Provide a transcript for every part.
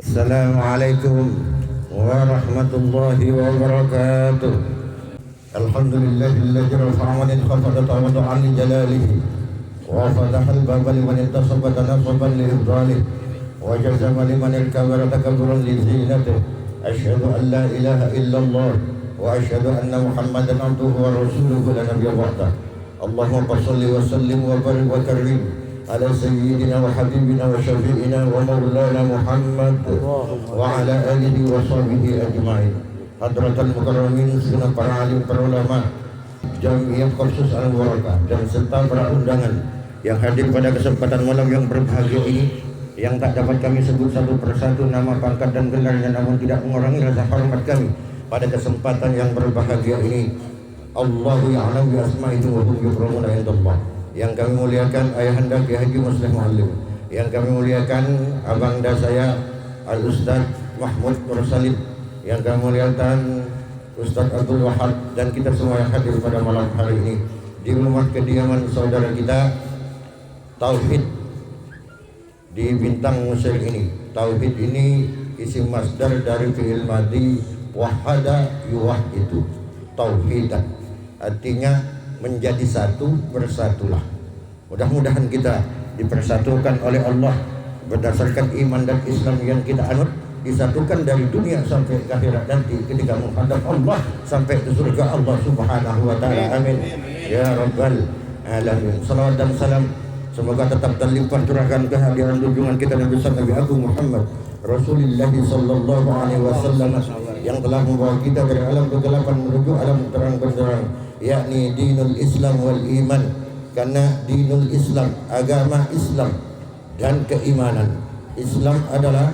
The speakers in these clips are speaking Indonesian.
Assalamualaikum warahmatullahi wabarakatuh. Alhamdulillahilladzi rafa'a min khafadata wa ta'ala li jalalihi wa fataha al-baba liman intasaba tanasaban li ridwanihi wa jazama liman al-kabara takabburan li zinatihi. Asyhadu an la ilaha illallah wa asyhadu anna Muhammadan abduhu wa rasuluhu la nabiyya ba'dah. Allahumma shalli wa sallim wa barik wa karim ala sayyidina wa habibina wa syafi'ina wa maulana Muhammad wa ala alihi wa sahbihi ajma'in. Hadratal mukarramin, sunah para alim, para ulama, Jamiah Kursus Al-Barakah, dan serta para undangan yang hadir pada kesempatan malam yang berbahagia ini, yang tak dapat kami sebut satu persatu nama, pangkat dan gelarnya, namun tidak mengurangi rasa hormat kami pada kesempatan yang berbahagia ini. Allahu ya'lam bi asma'ihi wa hum yukramuna indallah. Yang kami muliakan Ayahanda Ki Haji Muslih Muallim, yang kami muliakan abangda saya Al Ustaz Mahmud Nursalid, yang kami muliakan Ustaz Abdul Wahab, dan kita semua yang hadir pada malam hari ini di rumah kediaman saudara kita Tauhid di Bintang Musir ini. Tauhid ini isim masdar dari fi'il madhi wahada yuwahidu, tauhidan, artinya menjadi satu, bersatulah. Mudah-mudahan kita dipersatukan oleh Allah berdasarkan iman dan Islam yang kita anut, disatukan dari dunia sampai ke akhirat nanti ketika menghadap Allah sampai ke surga Allah Subhanahu wa taala. Amin ya rabbal alamin. Salawat dan salam semoga tetap terlimpah curahkan kehadiran junjungan kita Nabi Nabi Agung Muhammad Rasulullah sallallahu alaihi wasallam yang telah membawa kita dari alam kegelapan menuju alam terang benderang, yakni dinul Islam wal iman. Karena dinul Islam, agama Islam dan keimanan. Islam adalah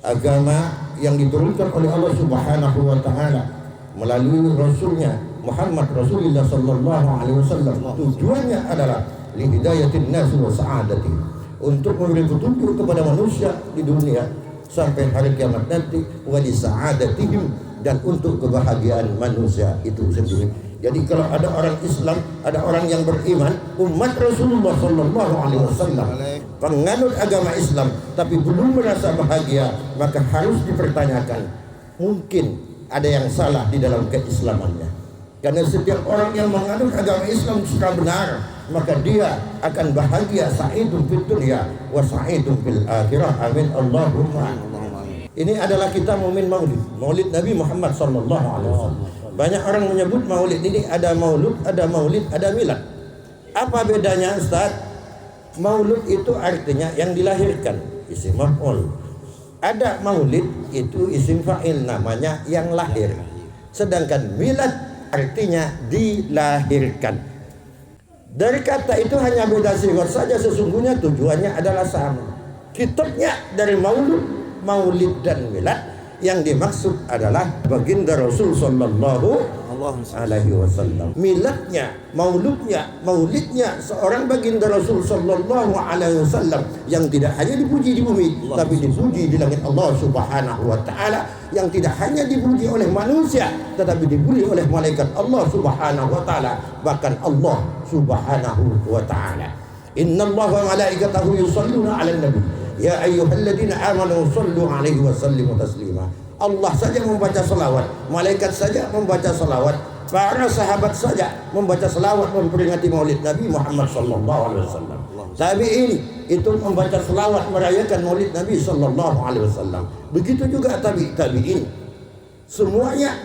agama yang diturunkan oleh Allah Subhanahu wa taala melalui rasulnya Muhammad Rasulullah sallallahu alaihi wasallam. Tujuannya adalah li hidayatin nas wa sa'adati, untuk memberi petunjuk kepada manusia di dunia sampai hari kiamat nanti, wa li sa'adatihim, dan untuk kebahagiaan manusia itu sendiri. Jadi kalau ada orang Islam, ada orang yang beriman, umat Rasulullah sallallahu alaihi wasallam, penganut agama Islam tapi belum merasa bahagia, maka harus dipertanyakan, mungkin ada yang salah di dalam keislamannya. Karena setiap orang yang menganut agama Islam secara benar, maka dia akan bahagia, sa'idun fid dunya wa sa'idun fil akhirah. Amin Allahumma. Ini adalah kita Mumin Maulid, Maulid Nabi Muhammad sallallahu alaihi wasallam. Banyak orang menyebut maulid ini ada maulud, ada maulid, ada milad. Apa bedanya Ustaz? Maulud itu artinya yang dilahirkan, isim maf'ul. Ada maulid itu isim fa'il, namanya yang lahir. Sedangkan milad artinya dilahirkan. Dari kata itu hanya beda sigot saja, sesungguhnya tujuannya adalah sama. Kitabnya dari maulud, maulid dan milad, yang dimaksud adalah baginda Rasul sallallahu alaihi wasallam. Miladnya, mauludnya, maulidnya seorang baginda Rasul sallallahu alaihi wasallam yang tidak hanya dipuji di bumi tapi dipuji di langit Allah Subhanahu wa taala, yang tidak hanya dipuji oleh manusia tetapi dipuji oleh malaikat Allah Subhanahu wa taala, bahkan Allah Subhanahu wa taala. Innallaha wa malaikatahu yusholluna 'alan nabi ya ayyuhalladzina amanu shallu 'alaihi wa sallimu taslima. Allah saja membaca selawat, malaikat saja membaca selawat, para sahabat saja membaca selawat memperingati maulid Nabi Muhammad sallallahu alaihi wasallam. Tabi'in itu membaca selawat merayakan maulid Nabi sallallahu alaihi wasallam. Begitu juga tabi'in. Semuanya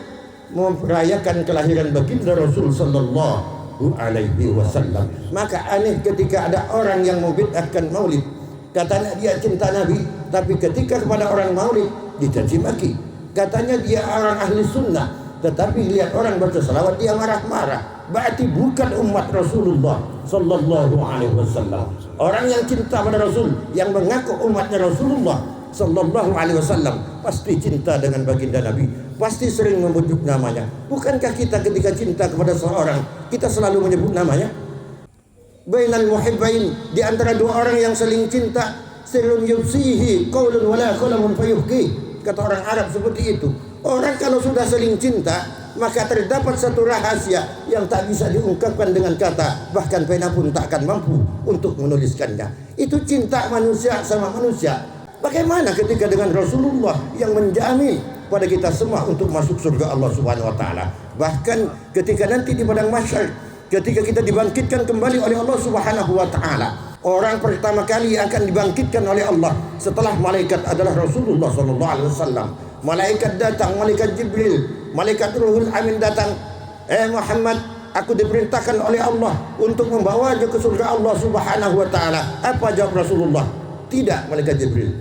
merayakan kelahiran baginda Rasul sallallahu alaihi wasallam. Maka aneh ketika ada orang yang membid'ahkan maulid, katanya dia cinta Nabi, tapi ketika kepada orang maulid dicaci maki. Katanya dia orang ahli sunnah, tetapi lihat orang baca salawat dia marah-marah. Berarti bukan umat Rasulullah sallallahu alaihi wasallam. Orang yang cinta pada Rasul, yang mengaku umatnya Rasulullah sallallahu alaihi wasallam, pasti cinta dengan baginda Nabi, pasti sering menyebut namanya. Bukankah kita ketika cinta kepada seorang, kita selalu menyebut namanya? Bainal muhibbain, di antara dua orang yang saling cinta, sirrun yubsihi qaulun wala qalamun fayuhki. Kata orang Arab seperti itu. Orang kalau sudah saling cinta, maka terdapat satu rahasia yang tak bisa diungkapkan dengan kata, bahkan pena pun tak akan mampu untuk menuliskannya. Itu cinta manusia sama manusia. Bagaimana ketika dengan Rasulullah yang menjamin pada kita semua untuk masuk surga Allah Subhanahu wa taala. Bahkan ketika nanti di padang mahsyar, ketika kita dibangkitkan kembali oleh Allah Subhanahu wa taala, orang pertama kali yang akan dibangkitkan oleh Allah setelah malaikat adalah Rasulullah sallallahu alaihi wasallam. Malaikat datang, malaikat Jibril, malaikat Ruhul Amin datang. Muhammad, aku diperintahkan oleh Allah untuk membawanya ke surga Allah Subhanahu wa taala. Apa jawab Rasulullah? Tidak, malaikat Jibril.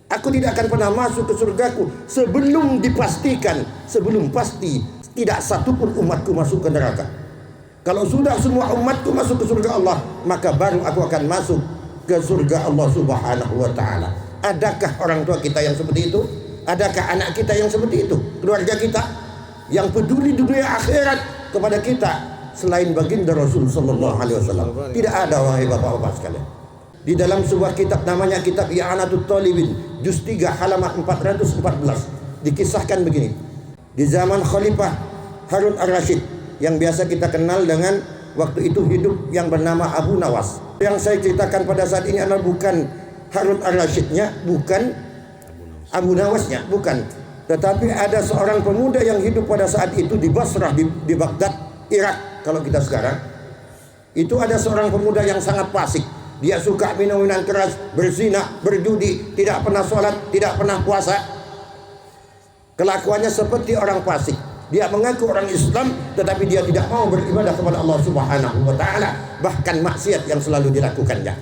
Aku tidak akan pernah masuk ke surgaku sebelum dipastikan, sebelum pasti tidak satupun umatku masuk ke neraka. Kalau sudah semua umatku masuk ke surga Allah, maka baru aku akan masuk ke surga Allah Subhanahu wa taala. Adakah orang tua kita yang seperti itu? Adakah anak kita yang seperti itu? Keluarga kita yang peduli dunia akhirat kepada kita selain baginda Rasul sallallahu alaihi wasallam? Tidak ada, wahai bapak-bapak sekalian. Di dalam sebuah kitab namanya kitab I'anatul Talibin, juz 3 halaman 414 dikisahkan begini. Di zaman Khalifah Harun ar-Rasyid yang biasa kita kenal dengan waktu itu hidup yang bernama Abu Nawas. Yang saya ceritakan pada saat ini adalah bukan Harun ar-Rasyidnya, bukan Abu Nawasnya, bukan. Tetapi ada seorang pemuda yang hidup pada saat itu di Basrah, di Baghdad, Irak. Kalau kita sekarang, itu ada seorang pemuda yang sangat fasik. Dia suka minum-minuman keras, berzina, berjudi, tidak pernah sholat, tidak pernah puasa. Kelakuannya seperti orang fasik. Dia mengaku orang Islam, tetapi dia tidak mau beribadah kepada Allah Subhanahu wa taala, bahkan maksiat yang selalu dilakukannya.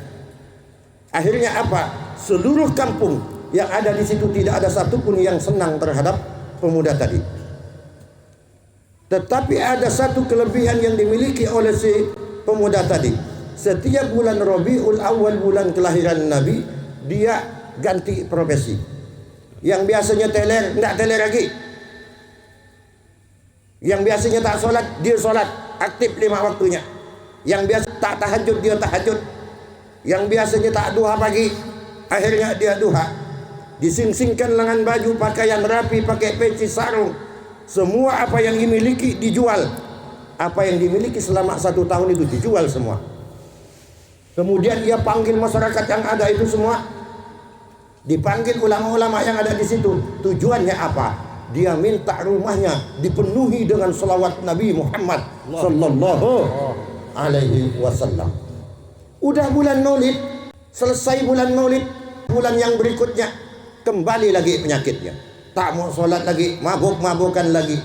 Akhirnya apa? Seluruh kampung yang ada di situ tidak ada satupun yang senang terhadap pemuda tadi. Tetapi ada satu kelebihan yang dimiliki oleh si pemuda tadi. Setiap bulan Rabiul Awal, bulan kelahiran Nabi, dia ganti profesi. Yang biasanya teler, tidak teler lagi. Yang biasanya tak sholat, dia sholat, aktif 5 waktunya. Yang biasa tak tahajud, dia tahajud. Yang biasanya tak duha pagi, akhirnya dia duha. Dising-singkan lengan baju, pakaian rapi, pakai peci, sarung. Semua apa yang dimiliki dijual. Apa yang dimiliki selama 1 tahun itu dijual semua. Kemudian ia panggil masyarakat yang ada itu semua, dipanggil ulama-ulama yang ada di situ. Tujuannya apa? Dia minta rumahnya dipenuhi dengan salawat Nabi Muhammad sallallahu alaihi wasallam. Udah bulan Maulid, selesai bulan Maulid, bulan yang berikutnya kembali lagi penyakitnya. Tak mau sholat lagi, mabuk-mabukan lagi.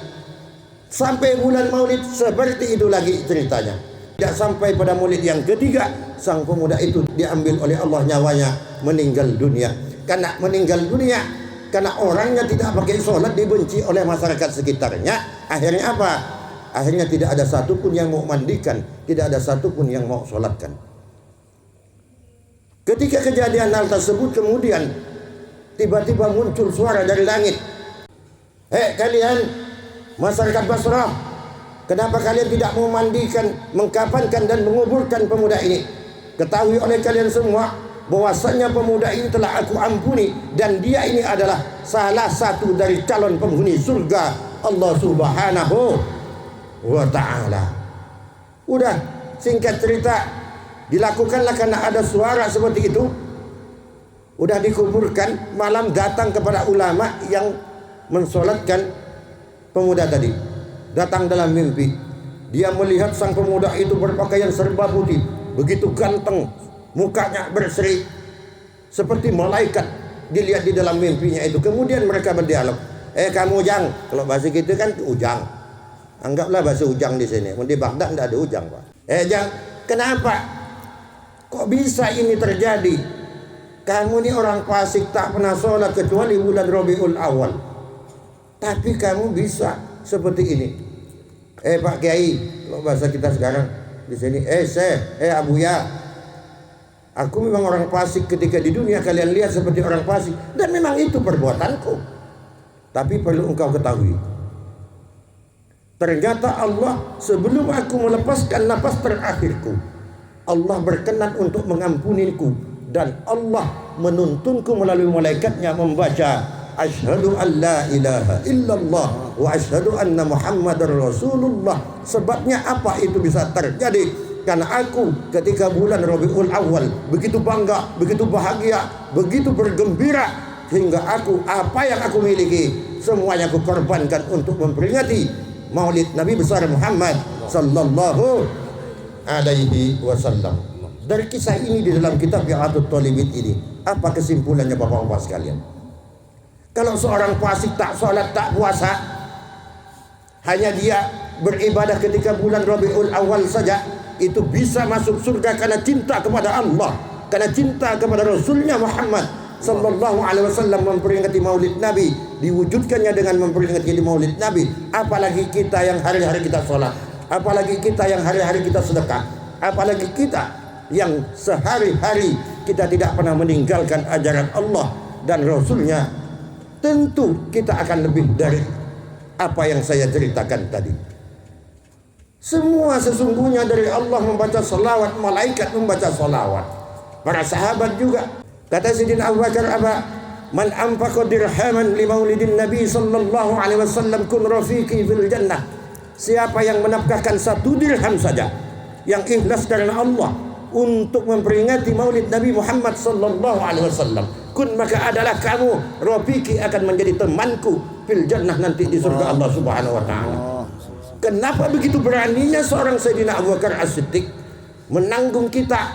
Sampai bulan Maulid seperti itu lagi ceritanya. Tidak sampai pada Maulid yang ketiga, sang pemuda itu diambil oleh Allah nyawanya, meninggal dunia. Karena meninggal dunia, karena orangnya tidak pakai sholat, dibenci oleh masyarakat sekitarnya. Akhirnya apa? Akhirnya tidak ada satupun yang mau mandikan, tidak ada satupun yang mau sholatkan. Ketika kejadian hal tersebut, kemudian tiba-tiba muncul suara dari langit. Kalian masyarakat Basrah, kenapa kalian tidak mau mandikan, mengkafankan dan menguburkan pemuda ini? Ketahui oleh kalian semua bahwasanya pemuda ini telah aku ampuni, dan dia ini adalah salah satu dari calon penghuni surga Allah Subhanahu wa taala. Udah, singkat cerita, dilakukanlah karena ada suara seperti itu. Udah dikuburkan, malam datang kepada ulama yang mensolatkan pemuda tadi. Datang dalam mimpi, dia melihat sang pemuda itu berpakaian serba putih, begitu ganteng, mukanya berseri seperti malaikat. Dilihat di dalam mimpinya itu. Kemudian mereka berdialog. Kamu Ujang, kalau bahasa kita kan Ujang. Anggaplah bahasa Ujang di sini. Di Baghdad tidak ada Ujang, Pak. Jang, kenapa? Kok bisa ini terjadi? Kamu ini orang fasik, tak pernah sholat kecuali bulan Rabiul Awal. Tapi kamu bisa seperti ini. Pak Kiai, kalau bahasa kita sekarang di sini, Abuya, aku memang orang fasik ketika di dunia kalian lihat seperti orang fasik, dan memang itu perbuatanku. Tapi perlu engkau ketahui, ternyata Allah sebelum aku melepaskan nafas terakhirku, Allah berkenan untuk mengampuniku, dan Allah menuntunku melalui malaikatnya membaca asyhadu an la ilaha illallah wa asyhadu anna muhammadar rasulullah. Sebabnya apa itu bisa terjadi? Karena aku ketika bulan Rabiul Awal begitu bangga, begitu bahagia, begitu bergembira, hingga aku apa yang aku miliki semuanya aku korbankan untuk memperingati Maulid Nabi besar Muhammad sallallahu alaihi wasallam. Dari kisah ini di dalam kitab Ya'atut Talibin ini, apa kesimpulannya Bapak-bapak sekalian? Kalau seorang fasik tak sholat, tak puasa, hanya dia beribadah ketika bulan Rabiul Awal saja, itu bisa masuk surga karena cinta kepada Allah, karena cinta kepada Rasulnya Muhammad sallallahu alaihi wasallam. Memperingati Maulid Nabi diwujudkannya dengan memperingati Maulid Nabi. Apalagi kita yang hari-hari kita sholat, apalagi kita yang hari-hari kita sedekah, apalagi kita yang sehari-hari kita tidak pernah meninggalkan ajaran Allah dan Rasulnya. Tentu kita akan lebih dari apa yang saya ceritakan tadi. Semua sesungguhnya dari Allah membaca salawat, malaikat membaca salawat, para sahabat juga. Kata Sayyidina Abu Bakar, man anfaqa dirhaman li maulidin Nabi sallallahu alaihi wasallam kun rafiqi fil jannah. Siapa yang menafkahkan 1 dirham saja yang ikhlas karena Allah untuk memperingati Maulid Nabi Muhammad sallallahu alaihi wasallam, kun maka adalah kamu rafiqi, akan menjadi temanku fil jannah nanti di surga Allah Subhanahu wa taala. Kenapa begitu beraninya seorang Sayyidina Abu Bakar As-Siddiq menanggung kita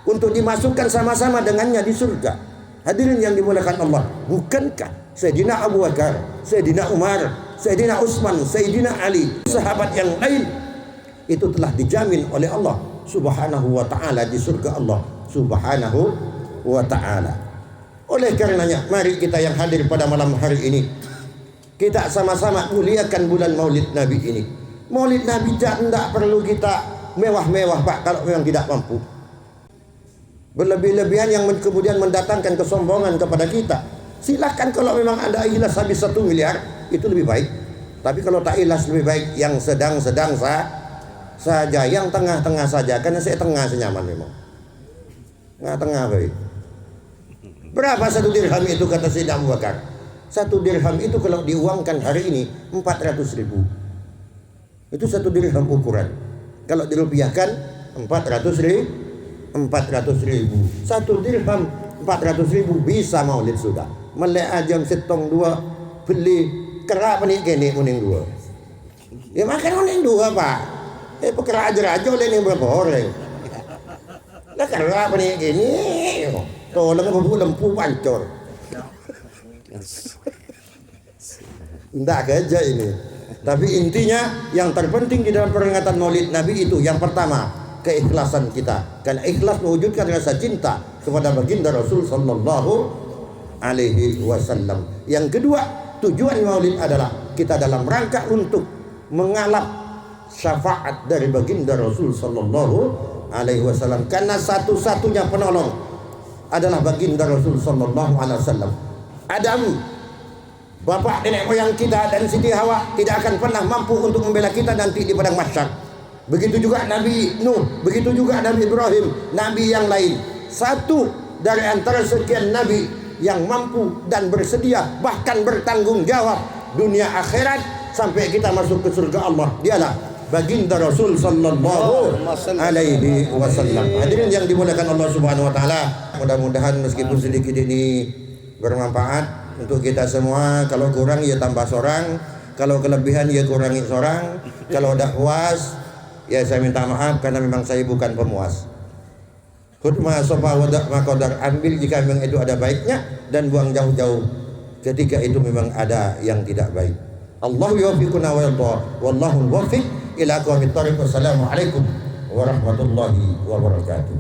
untuk dimasukkan sama-sama dengannya di surga? Hadirin yang dimuliakan Allah, bukankah Sayyidina Abu Bakar, Sayyidina Umar, Sayyidina Utsman, Sayyidina Ali, sahabat yang lain itu telah dijamin oleh Allah Subhanahu wa taala di surga Allah Subhanahu wa taala. Oleh karenanya, mari kita yang hadir pada malam hari ini, kita sama-sama muliakan bulan Maulid Nabi ini. Maulid Nabi tidak perlu kita mewah-mewah Pak, kalau memang tidak mampu. Berlebih-lebihan yang kemudian mendatangkan kesombongan kepada kita. Silakan kalau memang Anda ikhlas habis 1 miliar, itu lebih baik. Tapi kalau tak ikhlas lebih baik yang sedang-sedang saja, yang tengah-tengah saja. Karena saya tengah senyaman memang. Tengah-tengah baik. Berapa 1 dirham itu kata Sayyidina Abu Bakar? 1 dirham itu kalau diuangkan hari ini 400.000. Itu 1 dirham ukuran. Kalau dirupiahkan 400.000. 1 dirham 400.000 bisa maulid sudah. Melek ajam setong 2 beli kerap nih kene kuning 2. Ya makan kuning 2 Pak. Pekerja aja oleh nih berapa orang. Lah kerap nih kene. Tolong lempu pancor. Enggak aja ini. Tapi intinya yang terpenting di dalam peringatan Maulid Nabi itu yang pertama, keikhlasan kita. Karena ikhlas mewujudkan rasa cinta kepada baginda Rasul sallallahu alaihi wasallam. Yang kedua, tujuan Maulid adalah kita dalam rangka untuk mengalap syafaat dari baginda Rasul sallallahu alaihi wasallam. Karena satu-satunya penolong adalah baginda Rasul sallallahu alaihi wasallam. Adam, bapak nenek moyang kita dan Siti Hawa tidak akan pernah mampu untuk membela kita nanti di padang mahsyar. Begitu juga Nabi Nuh, begitu juga Nabi Ibrahim, nabi yang lain. Satu dari antara sekian nabi yang mampu dan bersedia bahkan bertanggung jawab dunia akhirat sampai kita masuk ke surga Allah, dialah baginda Rasul sallallahu alaihi wasallam. Hadirin yang dimuliakan Allah Subhanahu wa taala, mudah-mudahan meskipun sedikit ini bermanfaat untuk kita semua. Kalau kurang ya tambah seorang, kalau kelebihan ya kurangi seorang. Kalau udah puas ya saya minta maaf karena memang saya bukan pemuas. Khutmah sofa wadak makodar, ambil jika memang itu ada baiknya dan buang jauh-jauh ketika itu memang ada yang tidak baik. Allahu yuwaffiquna wa yarda, wallahu muwaffiq ila aqwamit thariq. Wassalamualaikum warahmatullahi wabarakatuh.